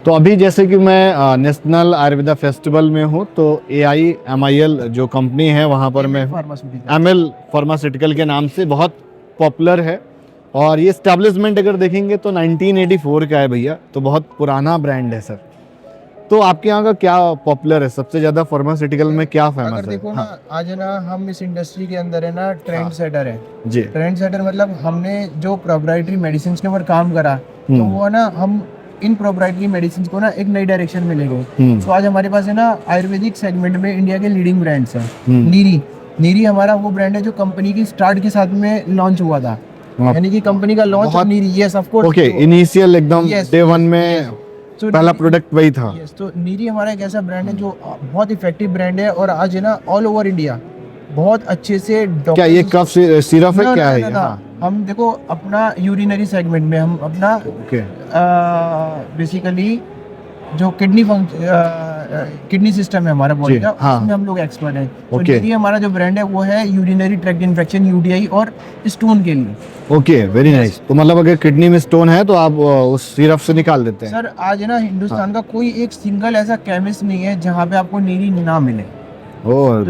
तो अभी जैसे कि मैं नेशनल आयुर्वेदा फेस्टिवल में हूँ, तो AIMIL जो कंपनी है वहाँ पर मैं ML फार्मास्यूटिकल के नाम से बहुत पॉपुलर है। और ये स्टैब्लिशमेंट अगर देखेंगे तो 1984 का है भैया, तो बहुत पुराना ब्रांड है सर। तो आपके यहाँ का क्या पॉपुलर है, सबसे ज़्यादा फार्मास्यूटिकल में क्या फेमस है? अगर देखो ना, आज है ना हम इस इंडस्ट्री के अंदर है ना ट्रेंड सेटर है जी। ट्रेंड सेटर मतलब हमने जो प्रोप्राइटरी मेडिसिन के ऊपर काम करा, तो वो है ना हम इन प्रोप्राइटरी मेडिसिन को ना एक नई डायरेक्शन में ले गए। तो आज हमारे पास है ना आयुर्वेदिक सेगमेंट में इंडिया के लीडिंग ब्रांड्स हैं। नीरी हमारा वो ब्रांड है जो कंपनी की स्टार्ट के साथ में लॉन्च हुआ था, यानी कि कंपनी का लॉन्च नीरी। Yes of course. Okay, initial एकदम डे 1 में पहला प्रोडक्ट वही था। तो नीरी हमारा एक ऐसा ब्रांड है जो बहुत इफेक्टिव ब्रांड है और आज है ना ऑल ओवर इंडिया बहुत अच्छे से। क्या ये कफ सिरप है क्या है? हम देखो अपना यूरिनरी सेगमेंट में हम अपना बेसिकली जो किडनी सिस्टम है हमारा बॉडी का, उसमें हम लोग एक्सपर्ट हैं। तो नीरी हमारा जो ब्रांड है वो है यूरिनरी ट्रैक्ट इन्फेक्शन UTI और स्टोन के लिए। Okay, very nice. तो मतलब अगर किडनी में स्टोन है तो आप उस सिरप से निकाल देते हैं? सर आज है ना हिंदुस्तान का कोई एक सिंगल ऐसा केमिस्ट नहीं है जहाँ पे आपको नीरी ना मिले। तो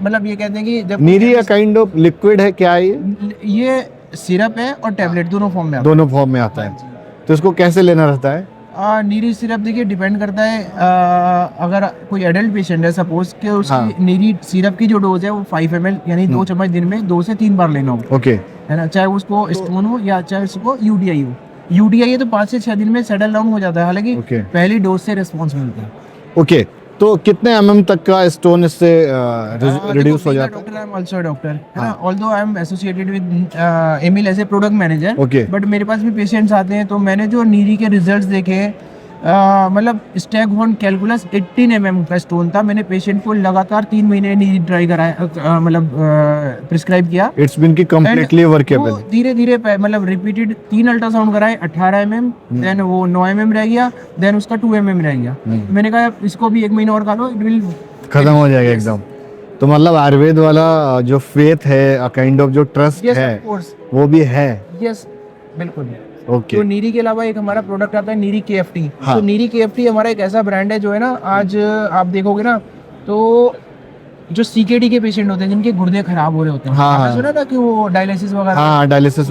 मतलब ये कहते हैं कि जब नीरी या काइंड ऑफ लिक्विड है क्या ये सिरप है और टैबलेट दोनों फॉर्म में आता है। तो इसको कैसे लेना रहता है? नीरी सिरप देखिए डिपेंड करता है, अगर कोई एडल्ट पेशेंट है सपोज के उसकी नीरी सिरप की जो डोज है वो 5 ml यानी 2 चम्मच दिन में 2 से 3 बार लेना हो। ओके, है ना, चाहे उसको स्टोन हो या चाहे उसको UTI हो। UTI है तो 5 से 6 दिन में सेटल डाउन हो जाता है, हालांकि पहली डोज से रिस्पॉन्स मिलता है। ओके, तो कितने mm तक का स्टोन इससे रिड्यूस हो जाता है? Doctor, I am also doctor, है ना, although I am associated with एमिल as a product manager, but मेरे पास भी पेशेंट्स आते हैं। तो मैंने जो नीरी के रिजल्ट्स देखे, मतलब स्टैगहोर्न कैलकुलस 18 mm का स्टोन था। मैंने पेशेंट को लगातार 3 महीने नीरी ट्राई कराया, मतलब प्रिस्क्राइब किया। इट्स बीन की कंप्लीटली वर्केबल। धीरे धीरे मतलब रिपीटेड 3 अल्ट्रासाउंड कराए, 18 mm, देन वो 9 mm रह गया, देन उसका 2 mm रह गया। मैंने कहा इसको भी 1 महीना और खा लो, इट विल खत्म हो जाएगा एकदम। तो मतलब आयुर्वेद वाला जो फेथ है, काइंड ऑफ जो ट्रस्ट है, वो भी है। यस, बिल्कुल। ओके। तो नीरी के अलावा एक हमारा प्रोडक्ट आता है नीरी KFT। तो नीरी KFT हमारा एक ऐसा ब्रांड है जो है ना, आज आप देखोगे ना तो जो CKD के पेशेंट होते हैं जिनके गुर्दे खराब हो रहे होते हैं, आपने सुना था कि वो डायलिसिस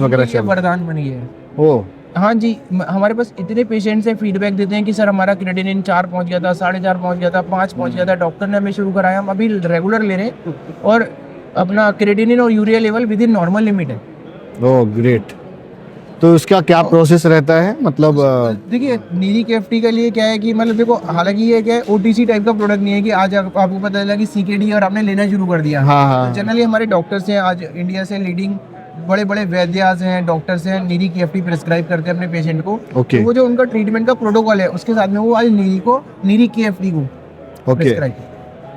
वगैरह वरदान बनी है। ओ हाँ जी, हमारे पास इतने पेशेंट्स हैं, फीडबैक देते हैं कि सर हमारा क्रेटिनिन 4 पहुंच गया था, 4.5 पहुंच गया था, 5 पहुंच गया था, डॉक्टर ने हमें शुरू कराया, हम अभी रेगुलर ले रहे हैं और अपना क्रेटिनिन और urea level within normal limit है। Oh great. तो उसका क्या प्रोसेस रहता है? मतलब देखिए नीरी KFT के लिए क्या है कि मतलब देखो, हालांकि ये क्या है OTC टाइप का प्रोडक्ट नहीं है कि आज आपको पता चला कि CKD और आपने लेना शुरू कर दिया। तो जनरली हमारे डॉक्टर्स हैं आज इंडिया से लीडिंग बड़े बड़े वैद्यास हैं, डॉक्टर्स हैं, नीरी KFT प्रिस्क्राइब करते हैं अपने पेशेंट को। तो वो जो उनका ट्रीटमेंट का प्रोटोकॉल है उसके साथ में वो आज नीरी KFT को प्रिस्क्राइब।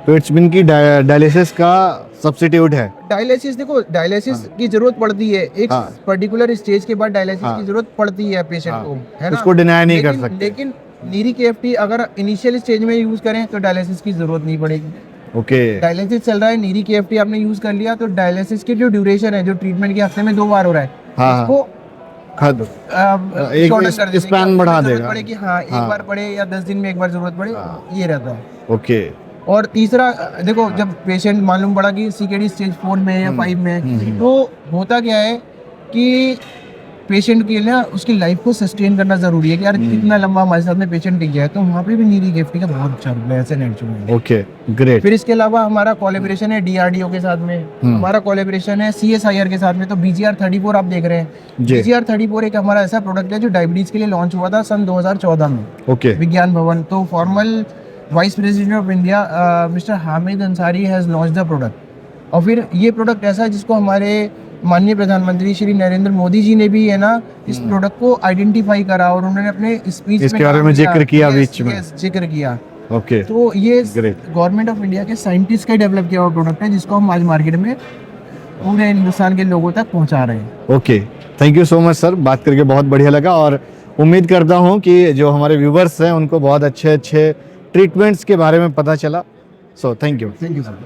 तो इट्स मीन की डायलिसिस का सब्स्टिट्यूट है। डायलिसिस देखो, डायलिसिस की जरूरत पड़ती है एक पर्टिकुलर स्टेज के बाद, डायलिसिस की जरूरत पड़ती है पेशेंट को, है ना, उसको डिनाई नहीं कर सकते। लेकिन नीरी KFT अगर इनिशियल स्टेज में यूज करें तो डायलिसिस की जरूरत नहीं पड़ेगी। ओके, डायलिसिस चल रहा है, नीरी KFT आपने यूज कर लिया तो डायलिसिस की जो ड्यूरेशन है, जो ट्रीटमेंट के हफ्ते में 2 बार हो रहा है, उसको एक स्पैन बढ़ा देगा। एक बार पड़े या 10 दिन में एक बार जरूरत पड़े, ये रहता है। ओके। और तीसरा देखो, जब पेशेंट मालूम पड़ा कि CKD स्टेज 4 में या 5 में, तो होता क्या है कि पेशेंट के लिए उसकी लाइफ को सस्टेन करना जरूरी है कि यार कितना लंबा हमारे साथ में पेशेंट टिक गया है, तो वहाँ पे भी नीरी KFT का बहुत अच्छा रोल है ऐसे नेचुरल। Okay great. फिर इसके अलावा हमारा कोलैबोरेशन है DRDO के साथ में, हमारा कोलैबोरेशन है CSIR के साथ में। तो BGR34 आप देख रहे हैं, BGR34 एक हमारा ऐसा प्रोडक्ट है जो डायबिटीज के लिए लॉन्च हुआ था सन 2014 में विज्ञान भवन। तो formal vice president of India mister Hamid Ansari has launch the product. और फिर ये प्रोडक्ट ऐसा है जिसको हमारे माननीय प्रधानमंत्री श्री नरेंद्र मोदी जी ने भी है ना इस प्रोडक्ट को आइडेंटिफाई करा और उन्होंने अपने स्पीच में इसके बारे में जिक्र किया, बीच में जिक्र किया। ओके। तो ये गवर्नमेंट ऑफ इंडिया के साइंटिस्ट का डेवलप किया हुआ प्रोडक्ट है जिसको हम आज मार्केट में पूरे हिंदुस्तान के लोगों तक पहुंचा रहे हैं। Okay, thank you so much sir, बात करके बहुत बढ़िया लगा और उम्मीद करता हूँ कि जो हमारे व्यूवर्स हैं उनको बहुत अच्छे ट्रीटमेंट्स के बारे में पता चला। So thank you sir.